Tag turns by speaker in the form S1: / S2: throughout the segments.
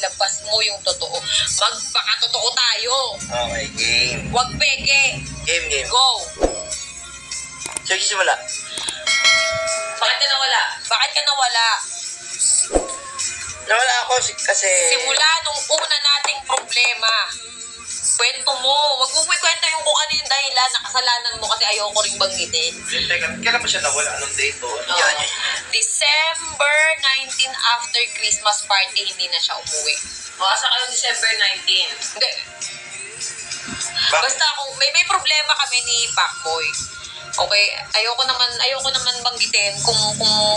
S1: ilabas mo yung totoo. Magpakatotoo tayo.
S2: Okay, game.
S1: Huwag peke.
S2: Game.
S1: Go.
S2: Sige, simula.
S1: Bakit ka nawala? Bakit ka nawala?
S2: Nawala ako kasi...
S1: Simula nung una nating problema. Kwento mo. Huwag mo kwento yung kung ano yung dahilan na kasalanan mo kasi ayoko ring banggitin.
S2: Teka, kailan ba siya nawala? Anong date o?
S1: Yan. December 19 after Christmas party, hindi na siya umuwi. Asa kayo December 19? Hindi. Basta kung may problema kami ni Pacboy. Okay, ayoko naman banggitin kung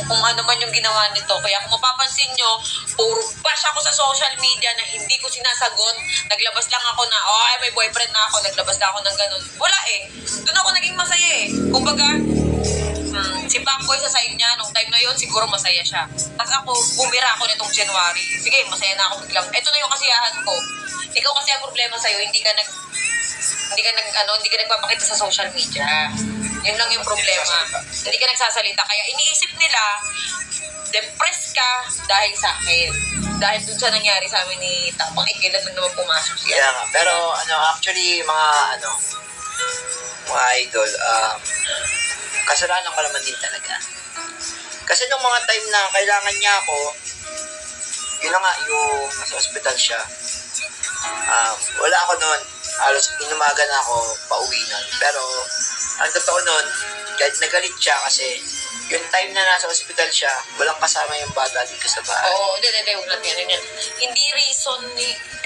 S1: ano man yung ginawa nito. Kaya kung mapapansin nyo, puro bash ako sa social media na hindi ko sinasagot. Naglabas lang ako na, may boyfriend na ako, naglabas lang ako ng ganun. Wala eh. Doon ako naging masaya eh. Kumbaga, si Pacboy sa side niya, nung time na yun, siguro masaya siya. Tapos ako, bumira ako nitong January. Sige, masaya na ako biglang. Ito na yung kasiyahan ko. Ikaw kasi ang problema sa'yo, hindi ka nagpapakita sa social media. Yun lang yung problema. Hindi ka nagsasalita. Kaya iniisip nila, depressed ka dahil sa akin. Dahil dun sa nangyari sa amin ni Tapang, kailan lang naman pumasok siya.
S2: Kaya nga. Pero, actually, mga idol, kasalanan ko naman din talaga. Kasi nung mga time na kailangan niya ako, yun na nga, yung nasa hospital siya, wala ako noon. Halos inumaga na ako pauwi nun. Pero, ang totoo nun, kahit nagalit siya kasi yung time na nasa hospital siya, walang kasama yung bata dito sa bahay.
S1: Oo, hindi, huwag natin yan. Hindi reason,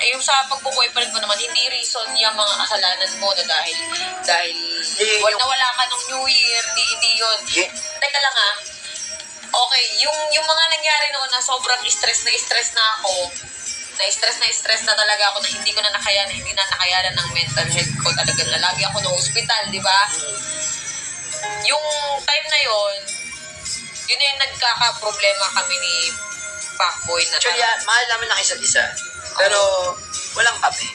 S1: yung sa pagbo-boyfriend mo naman, hindi reason yung mga kasalanan mo na dahil nawala ka nung New Year, hindi yun.
S2: Yeah.
S1: Teka lang okay, yung mga nangyari noon na sobrang stress na ako, na-stress na talaga ako na hindi na nakayanan ng mental health ko talaga na lagi ako na hospital, di ba? Yung time na yon, yun na yung nagkaka-problema kami ni Pacboy na
S2: Actually, mahal namin ng isa't isa. Pero, walang kami.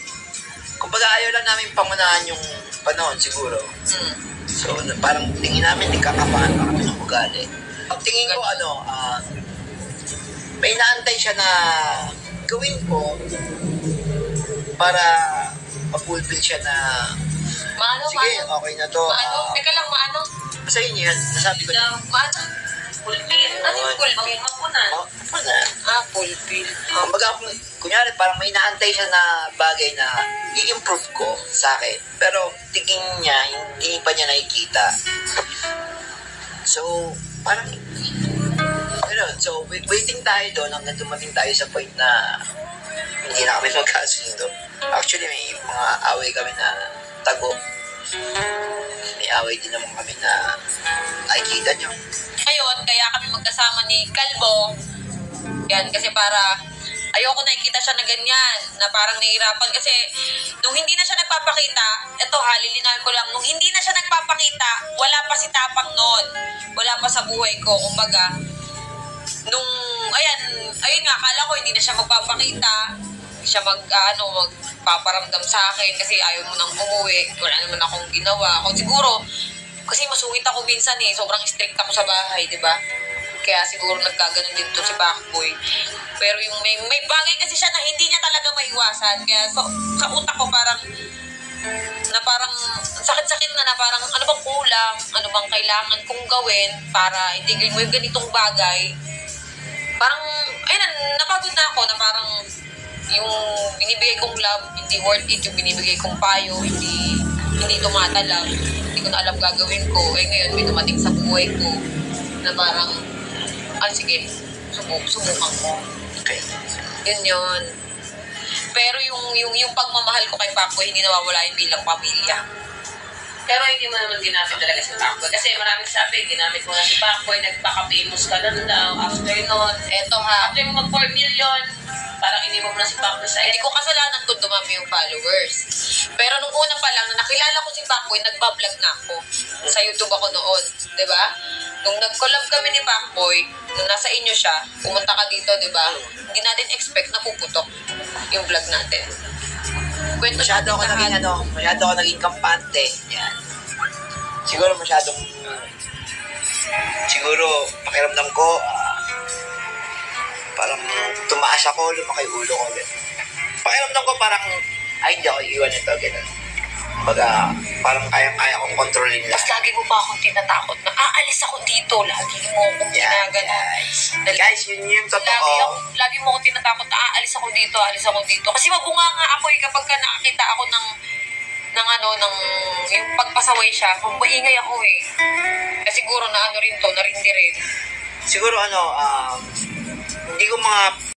S2: Kumbaga, ayaw lang namin pangunahan yung panahon siguro. So, parang tingin namin, nagkakapaan pa kami ng ugali. Ang tingin ko, may naantay siya na gawin ko para ma-fulfill siya na sige, okay na to.
S1: Teka lang,
S2: Sa inyo yan, nasabi ko na.
S1: Fulfill? Ano yung fulfill? Mapunan? Fulfill.
S2: Kumbaga, kunyari, parang may naantay siya na bagay na i-improve ko sa akin. Pero tingin niya, hindi pa niya nakikita. So, parang so, waiting tayo doon hanggang dumating tayo sa point na hindi na kami magkasundo. Actually, may mga away kami na tago. May away din naman kami na nakikita nyo.
S1: Ngayon, kaya kami magkasama ni Kalbo. Yan, kasi para ayoko nakikita siya na ganyan, na parang nahihirapan. Kasi nung hindi na siya nagpapakita, lilinawin ko lang, nung hindi na siya nagpapakita, wala pa si Tapang noon. Wala pa sa buhay ko. Kumbaga, ayun nga, akala ko hindi na siya magpapakita, siya magpaparamdam sa akin kasi ayaw mo nang umuwi, wala naman akong ginawa. Siguro, kasi masungit ako minsan sobrang strict ako sa bahay, di ba? Kaya siguro nagkaganon din to si Pacboy. Pero yung may bagay kasi siya na hindi niya talaga maiwasan. Kaya sa utak ko parang sakit-sakit na parang ano bang kulang, ano bang kailangan kong gawin para itigil mo yung ganitong bagay. Parang, napagod na ako na parang yung binibigay kong love, hindi worth it, yung binibigay kong payo, hindi tumatalag, hindi ko na alam gagawin ko. Ngayon, may dumating sa buhay ko na parang, sige, subukan ko.
S2: Okay.
S1: Yun. Pero yung pagmamahal ko kay Pacboy, hindi nawawala yung bilang pamilya. Pero hindi mo naman ginamit talaga si Pacboy. Kasi maraming sabi, ginamit mo na si Pacboy, nagpaka-famous ka lang daw. After nun, after mo mag 4 million, parang iniwan mo na si Pacboy sa hindi ko kasalanan kung dumami yung followers. Pero nung una pa lang, na nakilala ko si Pacboy, nagbablog na ako. Sa YouTube ako noon, di ba? Nung nag-collab kami ni Pacboy, nung nasa inyo siya, pumunta ka dito, di ba? Hindi natin expect na puputok yung vlog natin.
S2: Masyado ako naging kampante. Yan. Siguro pakiramdam ko, parang tumaas ako, lumaki ulo ko. Ganun. Pakiramdam ko parang, ay, hindi ako iiwan ito, gano'n. Parang kaya-kaya kong kontrolin
S1: Tapos
S2: lahat.
S1: lagi mo pa akong tinatakot na aalis ako dito. Lagi mo akong ginaganon.
S2: Guys, yun yung totoo.
S1: Lagi mo akong tinatakot na aalis ako dito, aalis ako dito. Kasi mabunga nga ako kapag ka nakakita ako ng yung pagpasaway siya, kung maingay ako Kasi siguro na rin to, narindi rin.
S2: Siguro hindi ko mga